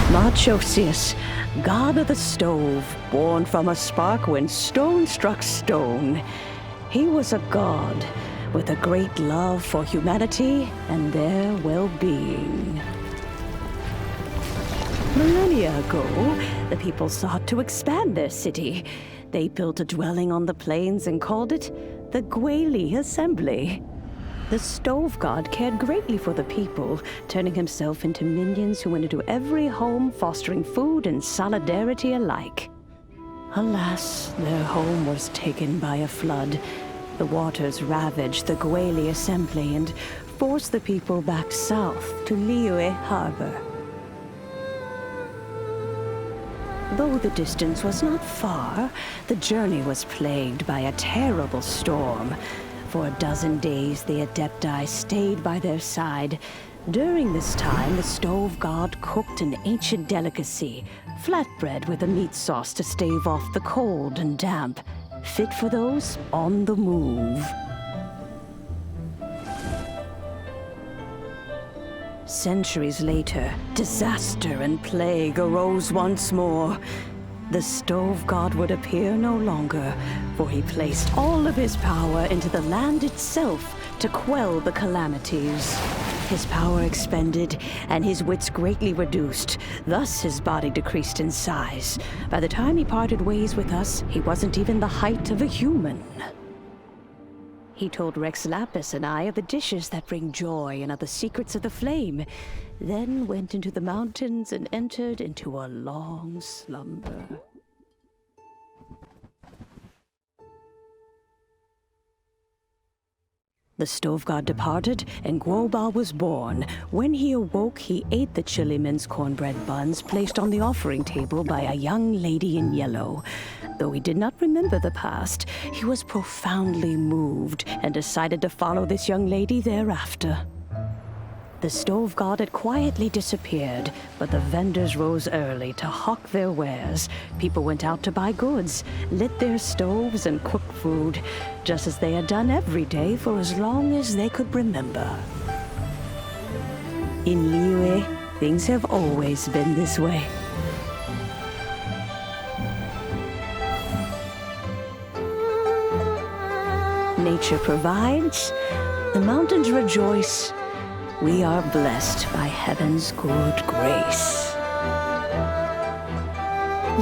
Marchosius, god of the stove, born from a spark when stone struck stone. He was a god with a great love for humanity and their well-being. Millennia ago, the people sought to expand their city. They built a dwelling on the plains and called it the Gwaeli Assembly. The stove god cared greatly for the people, turning himself into minions who went into every home, fostering food and solidarity alike. Alas, their home was taken by a flood. The waters ravaged the Gwaeli Assembly and forced the people back south to Liyue Harbor. Though the distance was not far, the journey was plagued by a terrible storm. For a dozen days, the Adepti stayed by their side. During this time, the stove god cooked an ancient delicacy, flatbread with a meat sauce to stave off the cold and damp, fit for those on the move. Centuries later, disaster and plague arose once more. The stove god would appear no longer, for he placed all of his power into the land itself to quell the calamities. His power expended, and his wits greatly reduced. Thus his body decreased in size. By the time he parted ways with us, he wasn't even the height of a human. He told Rex Lapis and I of the dishes that bring joy and of the secrets of the flame, then went into the mountains and entered into a long slumber. The stove god departed, and Guoba was born. When he awoke, he ate the Chiliman's cornbread buns placed on the offering table by a young lady in yellow. Though he did not remember the past, he was profoundly moved and decided to follow this young lady thereafter. The stove god had quietly disappeared, but the vendors rose early to hawk their wares. People went out to buy goods, lit their stoves, and cooked food, just as they had done every day for as long as they could remember. In Liyue, things have always been this way. Nature provides, the mountains rejoice. We are blessed by heaven's good grace.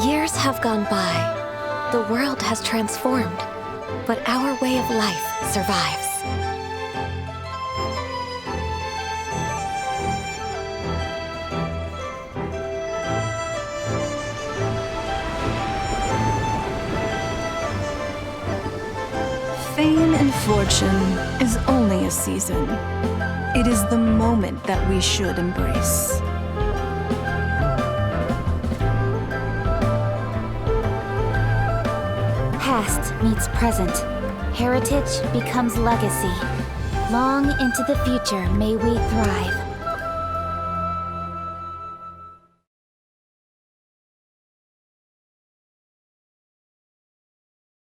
Years have gone by. The world has transformed, but our way of life survives. Fame and fortune is only a season. It is the moment that we should embrace. Past meets present. Heritage becomes legacy. Long into the future may we thrive.